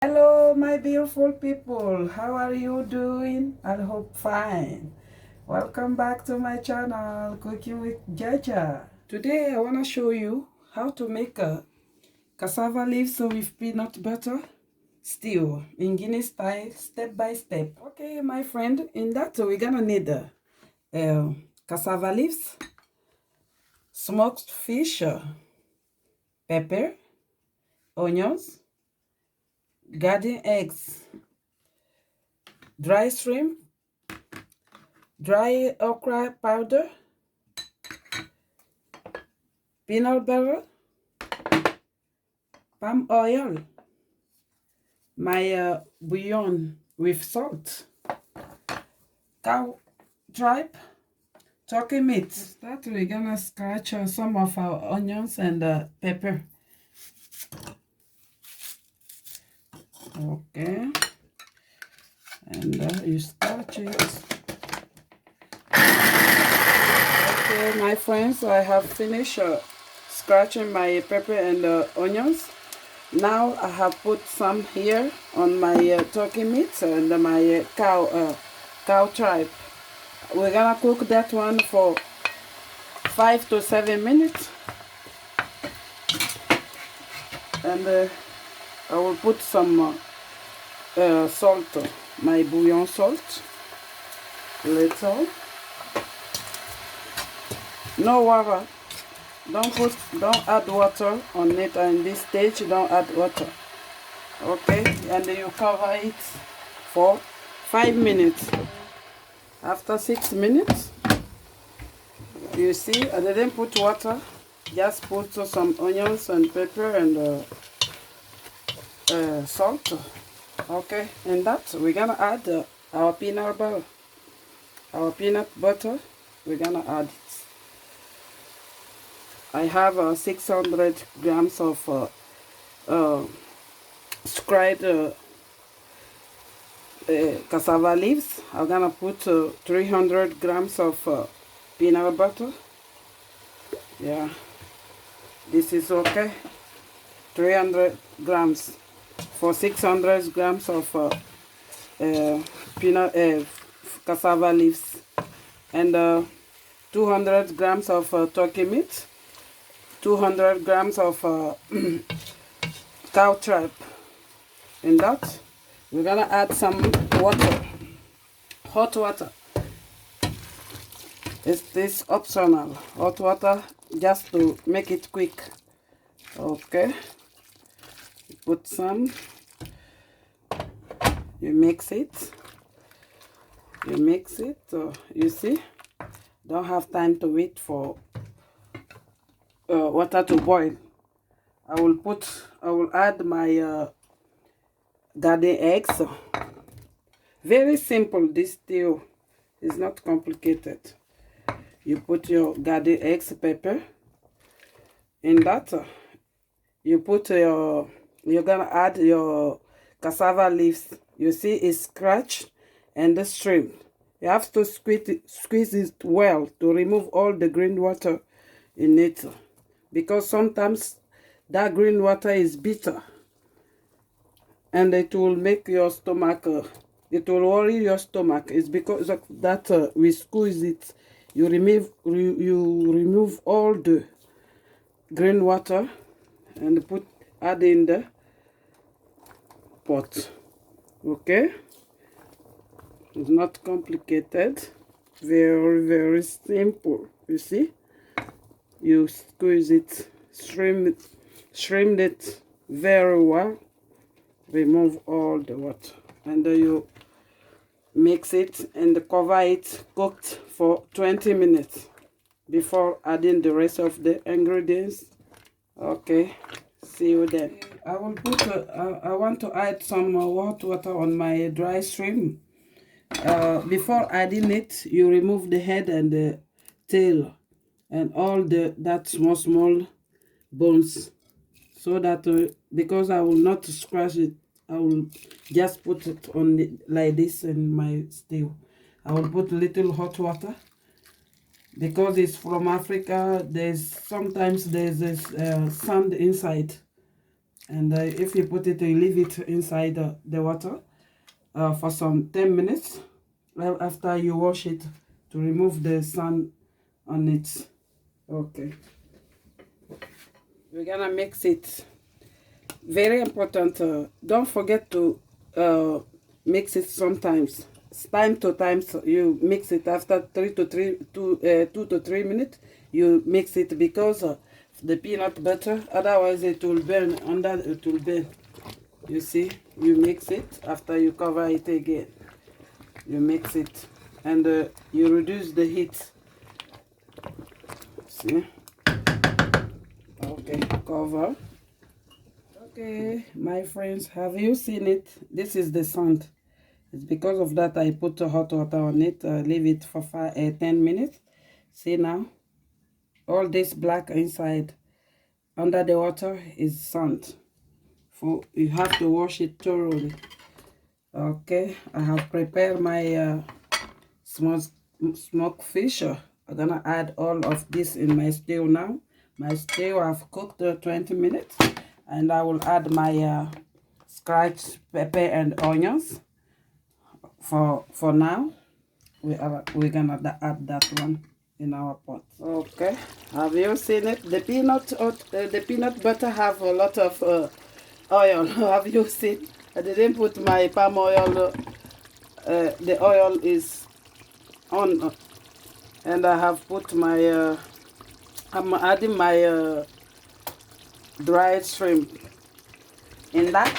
Hello, my beautiful people. How are you doing? I hope fine. Welcome back to my channel, Cooking with Jaja. Today, I want to show you how to make a cassava leaves with peanut butter stew in Guinea style, step by step. Okay, my friend, in that we're gonna need cassava leaves, smoked fish, pepper, onions, garden eggs, dry shrimp, dry okra powder, peanut butter, palm oil, my bouillon with salt, cow tripe, turkey meat. Start, we're gonna scratch some of our onions and pepper. Okay, and you scratch it. Okay, my friends, I have finished scratching my pepper and onions. Now I have put some here on my turkey meat and my cow tripe. We're gonna cook that one for 5 to 7 minutes, and I will put some salt, my bouillon salt, little. No water. Don't add water on it, and this stage don't add water. Okay, and you cover it for 5 minutes. After 6 minutes, you see I didn't put water, just put some onions and pepper and salt. Okay, and that we're gonna add our peanut butter. We're gonna add it. I have 600 grams of scraped cassava leaves. I'm gonna put 300 grams of peanut butter. Yeah, this is okay. 300 grams for 600 grams of cassava leaves, and 200 grams of turkey meat, 200 grams of cow tripe. In that, we're gonna add some water, hot water. Is this optional? Hot water just to make it quick. Okay, put some. You mix it. You see, don't have time to wait for water to boil. I will add my garden eggs. Very simple. This stew is not complicated. You put your garden eggs, pepper. In that, you're gonna add your cassava leaves. You see it's scratched and the shrimp. You have to squeeze it well to remove all the green water in it, because sometimes that green water is bitter and it will make your stomach, it will worry your stomach. It's because of that we squeeze it. You remove all the green water and add in the pot. Okay, it's not complicated, very simple. You see, you squeeze it, shrimp it very well, remove all the water, and then you mix it and cover it, cooked for 20 minutes before adding the rest of the ingredients. Okay, see you then. I will put I want to add some hot water on my dry shrimp. Before adding it, you remove the head and the tail and all that small bones, so that because I will not scratch it, I will just put it on like this in my stew. I will put little hot water, because it's from Africa. Sometimes there's this sand inside, And if you put it, you leave it inside the water for some 10 minutes after you wash it to remove the sand on it. Okay, we're gonna mix it. Very important, don't forget to mix it sometimes. It's time to time, so you mix it after 2 to 3 minutes. You mix it because the peanut butter, otherwise it will burn under, it will burn. You see, you mix it after you cover it again. You mix it and you reduce the heat. See? Okay, cover. Okay, my friends, have you seen it? This is the sand. It's because of that I put hot water on it. Leave it for 10 minutes. See now? All this black inside under the water is sand. You have to wash it thoroughly. Okay, I have prepared my smoked fish. I'm gonna add all of this in my stew now. My stew I've cooked 20 minutes, and I will add my scratch pepper and onions. For now, we're gonna add that one in our pot. Okay, have you seen it? The peanut butter have a lot of oil. Have you seen? I didn't put my palm oil. The oil is on, and I have put my. I'm adding my dried shrimp. In that,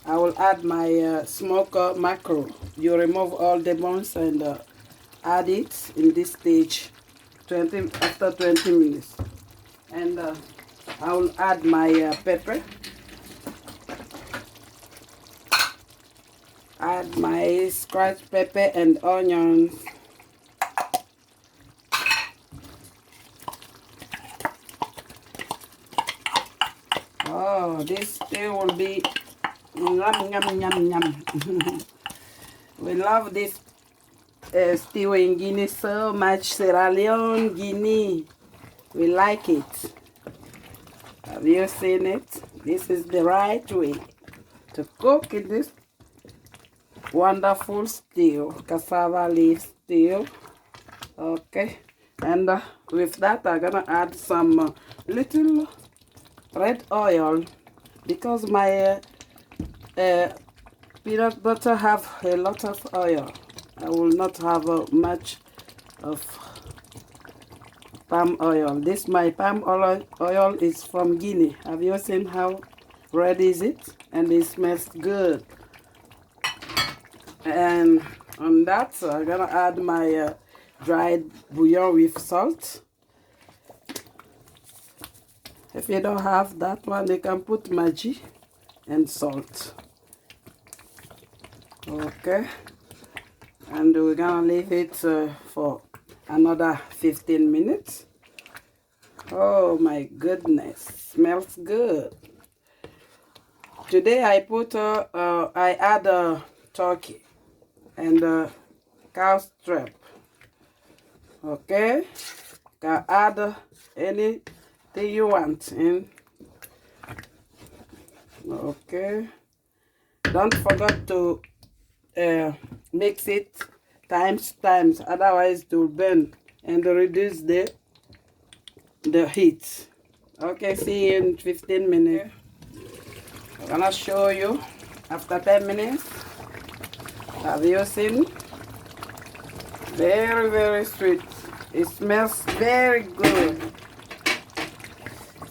I will add my smoked mackerel. You remove all the bones and add it in this stage after 20 minutes. And I will add my pepper. Add my scratch pepper and onions. Oh, this stew will be yum, yum, yum, yum. We love this stew in Guinea so much. Sierra Leone, Guinea. We like it. Have you seen it? This is the right way to cook in this wonderful stew, cassava leaf stew. Okay, and with that I'm gonna add some little red oil because my peanut butter have a lot of oil. I will not have much of palm oil. This my palm oil is from Guinea. Have you seen how red is it? And it smells good. And on that, I'm gonna add my dried bouillon with salt. If you don't have that one, you can put Maggi and salt. Okay, and we're gonna leave it for another 15 minutes. Oh my goodness, smells good. Today I put I add turkey and cow strap. Okay, you can add anything you want in. Okay, don't forget to mix it times, otherwise it will burn and reduce the heat. Okay, see you in 15 minutes. I'm gonna show you after 10 minutes. Have you seen? Very, very sweet. It smells very good.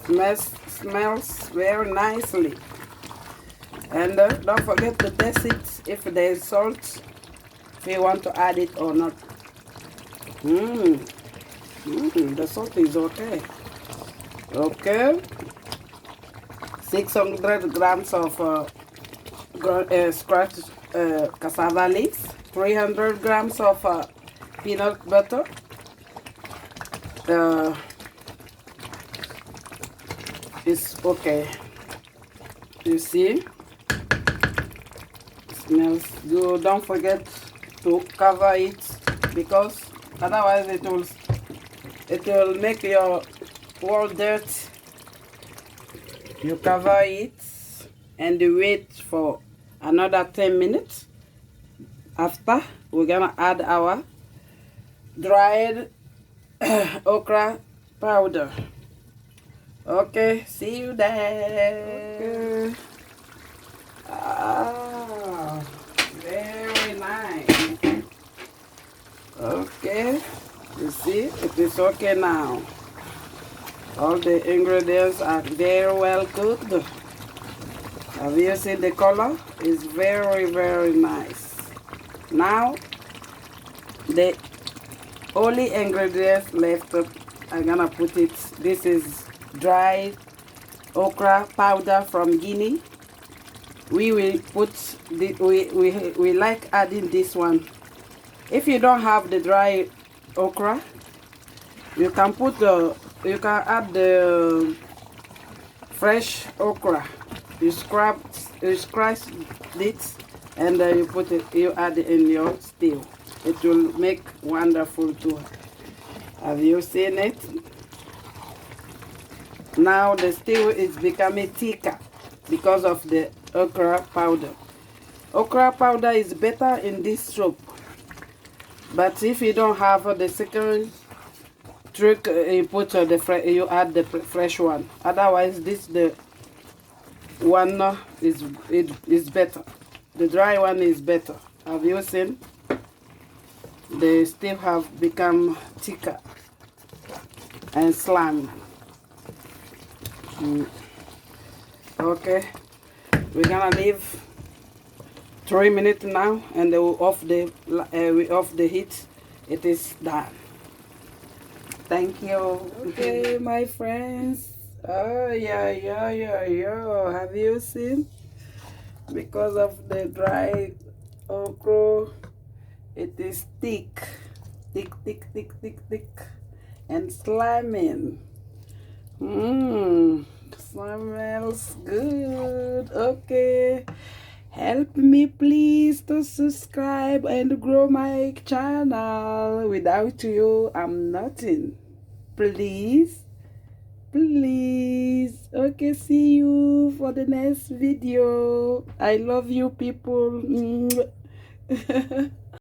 Smells very nicely. And don't forget to test it if there is salt, if you want to add it or not. The salt is okay. Okay. 600 grams of scratched cassava leaves, 300 grams of peanut butter, it's okay. You see, it smells good. Don't forget to cover it because otherwise it will make your wall dirt. You cover it and you wait for another 10 minutes. After, we're gonna add our dried okra powder. Okay, see you there. Okay. Ah, very nice. Okay, you see, it is okay now. All the ingredients are very well cooked. Have you seen the color? It's very, very nice. Now, the only ingredients left, I'm gonna put it. This is dried okra powder from Guinea. We will put the, we like adding this one. If you don't have the dry okra, you can put you can add the fresh okra. You scrape it, and you put it. You add it in your stew. It will make wonderful too. Have you seen it? Now the stew is becoming thicker because of the okra powder. Okra powder is better in this soup. But if you don't have the second trick, you put you add the fresh one. Otherwise, this the one is better. The dry one is better. Have you seen? They still have become thicker and slimy. Okay, we're gonna leave 3 minutes now, and we off the heat. It is done. Thank you. Okay, my friends. Oh yeah. Have you seen? Because of the dry okra, it is thick, and slimy. Smells good. Okay, help me please to subscribe and grow my channel. Without you, I'm nothing. Please. Okay, see you for the next video. I love you people.